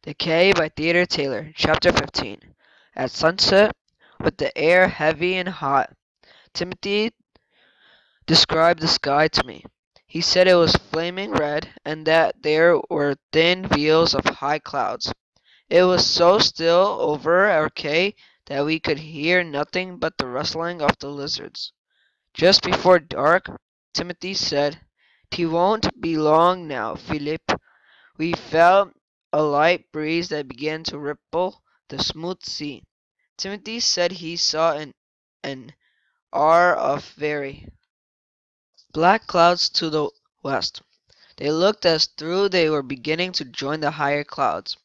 The Cay by Theodore Taylor, Chapter 15. At sunset, with the air heavy and hot, Timothy described the sky to me. He said it was flaming red and that there were thin veils of high clouds. It was so still over our cay that we could hear nothing but the rustling of the lizards. Just before dark, Timothy said, "'T won't be long now, Philip." We felt a light breeze that began to ripple the smooth sea. Timothy said he saw an R of very black clouds to the west. They looked as though they were beginning to join the higher clouds.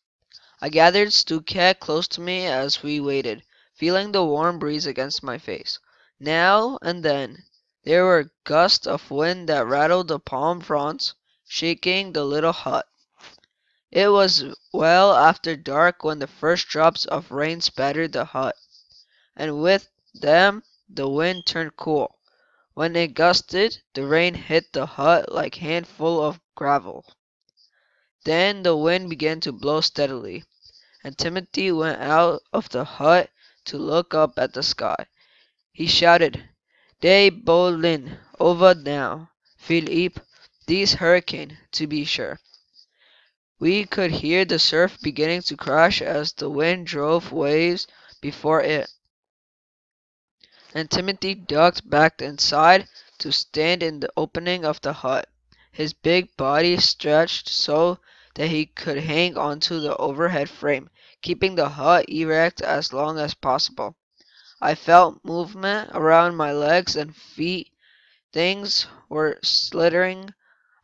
I gathered Stukat close to me as we waited, feeling the warm breeze against my face. Now and then there were gusts of wind that rattled the palm fronds, shaking the little hut. It was well after dark when the first drops of rain spattered the hut, and with them the wind turned cool. When it gusted, the rain hit the hut like a handful of gravel. Then the wind began to blow steadily, and Timothy went out of the hut to look up at the sky. He shouted, "De Bolin, over now, Philippe, this hurricane, to be sure." We could hear the surf beginning to crash as the wind drove waves before it, and Timothy ducked back inside to stand in the opening of the hut, his big body stretched so that he could hang onto the overhead frame, keeping the hut erect as long as possible. I felt movement around my legs and feet. Things were slithering.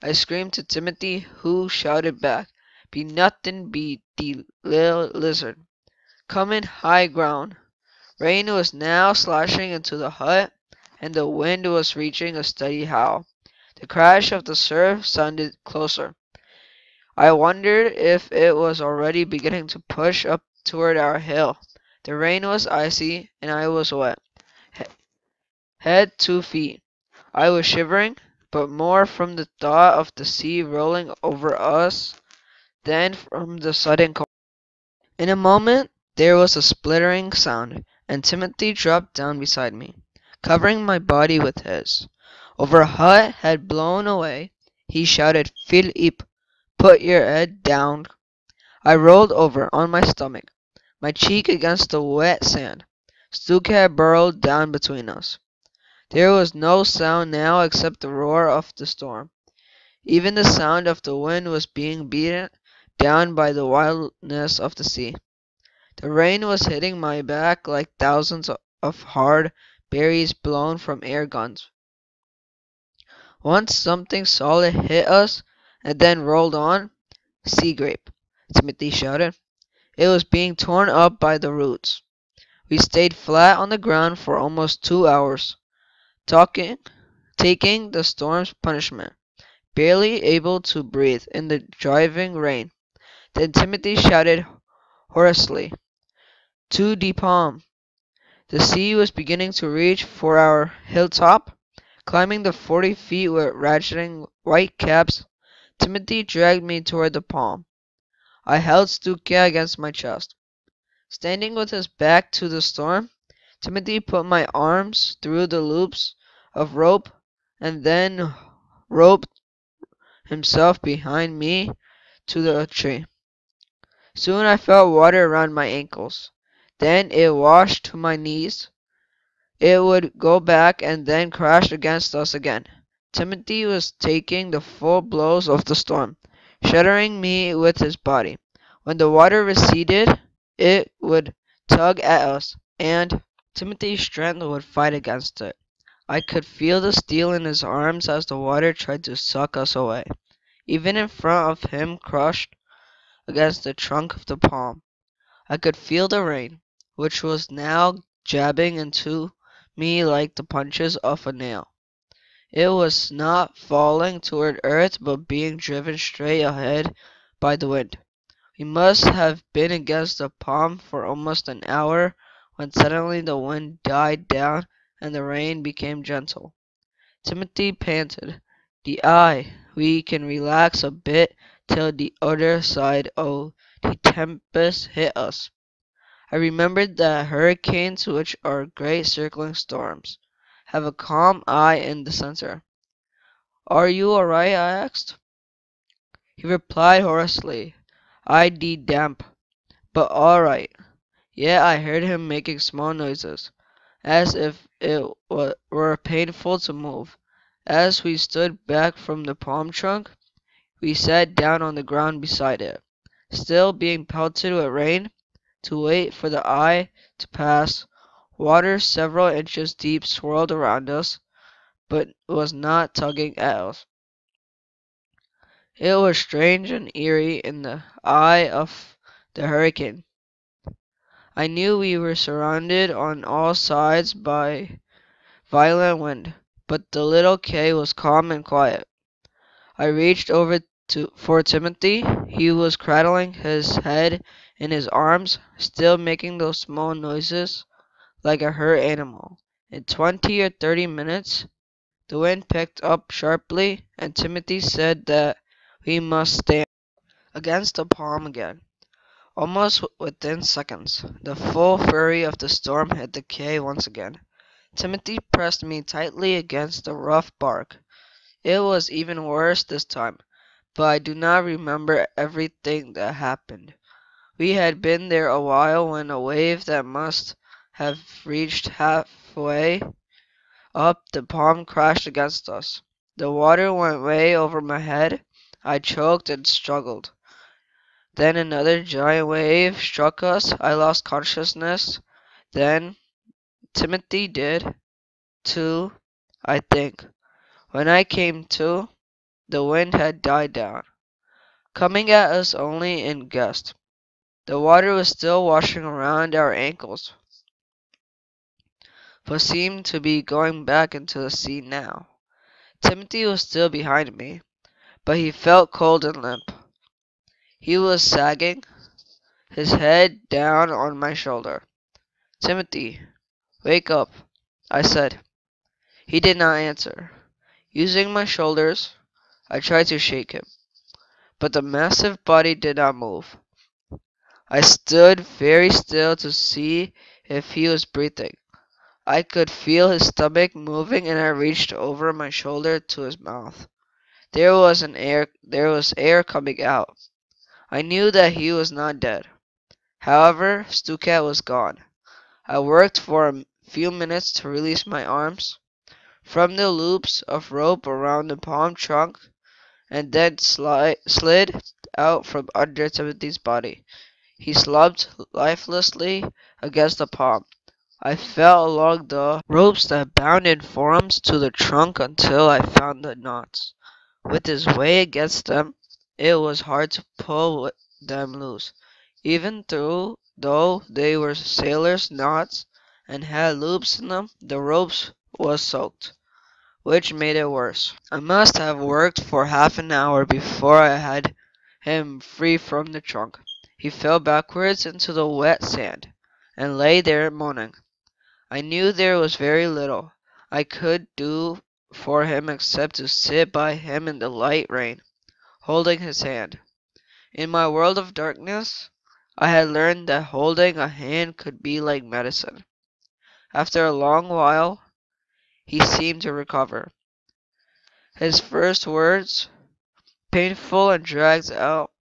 I screamed to Timothy, who shouted back, "Be nothin' be de lil lizard. Come in high ground." Rain was now slashing into the hut, and the wind was reaching a steady howl. The crash of the surf sounded closer. I wondered if it was already beginning to push up toward our hill. The rain was icy, and I was wet, head to feet. I was shivering, but more from the thought of the sea rolling over us than from the sudden cold. In a moment there was a splittering sound, and Timothy dropped down beside me, covering my body with his. Over a hut had blown away, he shouted, "Philippe, put your head down." I rolled over on my stomach, my cheek against the wet sand. Stukat burrowed down between us. There was no sound now except the roar of the storm. Even the sound of the wind was being beaten down by the wildness of the sea. The rain was hitting my back like thousands of hard berries blown from air guns. Once something solid hit us and then rolled on. "Sea grape," Timothy shouted. It was being torn up by the roots. We stayed flat on the ground for almost 2 hours, taking the storm's punishment, barely able to breathe in the driving rain. Then Timothy shouted hoarsely, "To the palm." The sea was beginning to reach for our hilltop. Climbing the 40 feet with ratcheting white caps, Timothy dragged me toward the palm. I held Stuka against my chest. Standing with his back to the storm, Timothy put my arms through the loops of rope and then roped himself behind me to the tree. Soon I felt water around my ankles. Then it washed to my knees. It would go back and then crash against us again. Timothy was taking the full blows of the storm, shuddering me with his body. When the water receded, it would tug at us, and Timothy's strength would fight against it. I could feel the steel in his arms as the water tried to suck us away. Even in front of him, crushed against the trunk of the palm, I could feel the rain, which was now jabbing into me like the punches of a nail. It was not falling toward earth, but being driven straight ahead by the wind. We must have been against the palm for almost an hour when suddenly the wind died down and the rain became gentle. Timothy panted, "The eye, we can relax a bit till the other side o' the tempest hit us. I remembered that hurricanes, which are great circling storms, have a calm eye in the center. "Are you all right?" I asked. He replied hoarsely, "I de damp, but all right." Yet I heard him making small noises, as if it were painful to move. As we stood back from the palm trunk, we sat down on the ground beside it, still being pelted with rain, to wait for the eye to pass. Water several inches deep swirled around us, but was not tugging at us. It was strange and eerie in the eye of the hurricane. I knew we were surrounded on all sides by violent wind, but the little Cay was calm and quiet. I reached over for Timothy. He was cradling his head in his arms, still making those small noises like a hurt animal. In 20 or 30 minutes, the wind picked up sharply, and Timothy said that we must stand against the palm again. Almost within seconds, the full fury of the storm hit the Cay once again. Timothy pressed me tightly against the rough bark. It was even worse this time, but I do not remember everything that happened. We had been there a while when a wave that must have reached halfway up the palm crashed against us. The water went way over my head. I choked and struggled. Then another giant wave struck us. I lost consciousness. Then Timothy did, too, I think. When I came to, the wind had died down, coming at us only in gusts. The water was still washing around our ankles, but seemed to be going back into the sea now. Timothy was still behind me, but he felt cold and limp. He was sagging, his head down on my shoulder. "Timothy, wake up," I said. He did not answer. Using my shoulders, I tried to shake him, but the massive body did not move. I stood very still to see if he was breathing. I could feel his stomach moving, and I reached over my shoulder to his mouth. There was air coming out. I knew that he was not dead. However, Stukat was gone. I worked for a few minutes to release my arms from the loops of rope around the palm trunk, and then slid out from under Timothy's body. He slumped lifelessly against the palm. I felt along the ropes that bound in forms to the trunk until I found the knots. With his weight against them, it was hard to pull them loose. Even though they were sailors' knots and had loops in them, the ropes was soaked, which made it worse. I must have worked for half an hour before I had him free from the trunk. He fell backwards into the wet sand, and lay there moaning. I knew there was very little I could do for him except to sit by him in the light rain, holding his hand. In my world of darkness, I had learned that holding a hand could be like medicine. After a long while, he seemed to recover. His first words, painful and dragged out,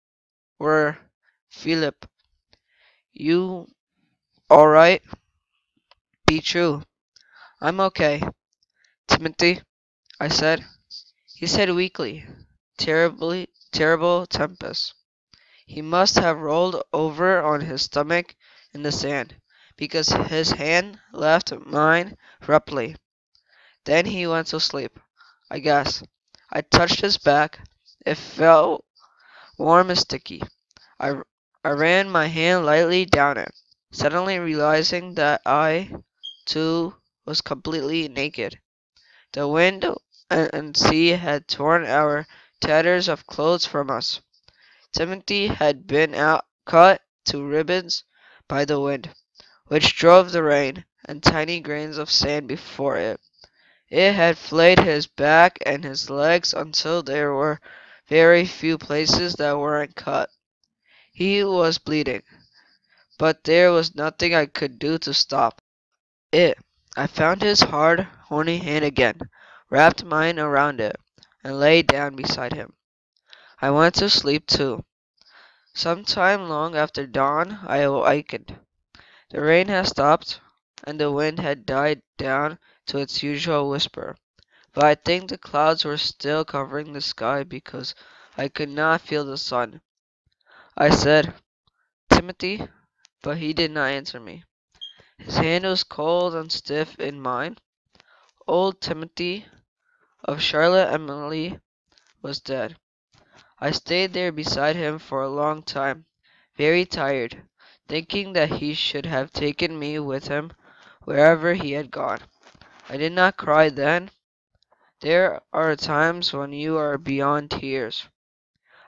were, "Phillip, you all right?" "Be true." "I'm okay, Timothy," I said. He said weakly, "Terrible tempest." He must have rolled over on his stomach in the sand, because his hand left mine abruptly. Then he went to sleep, I guess. I touched his back. It felt warm and sticky. I, I ran my hand lightly down it, suddenly realizing that I, too, was completely naked. The wind and sea had torn our tatters of clothes from us. Timothy had been cut to ribbons by the wind, which drove the rain and tiny grains of sand before it. It had flayed his back and his legs until there were very few places that weren't cut. He was bleeding, but there was nothing I could do to stop it. I found his hard, horny hand again, wrapped mine around it, and lay down beside him. I went to sleep too. Sometime long after dawn I awakened. The rain had stopped, and the wind had died down to its usual whisper, but I think the clouds were still covering the sky because I could not feel the sun. I said, "Timothy," but he did not answer me. His hand was cold and stiff in mine. Old Timothy of Charlotte Amelie was dead. I stayed there beside him for a long time, very tired, thinking that he should have taken me with him wherever he had gone. I did not cry then. There are times when you are beyond tears.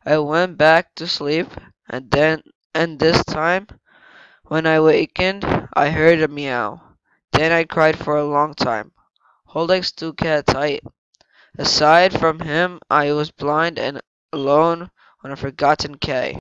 I went back to sleep, and this time, when I wakened, I heard a meow. Then I cried for a long time, holding Stu Cat tight. Aside from him, I was blind and alone on a forgotten Cay.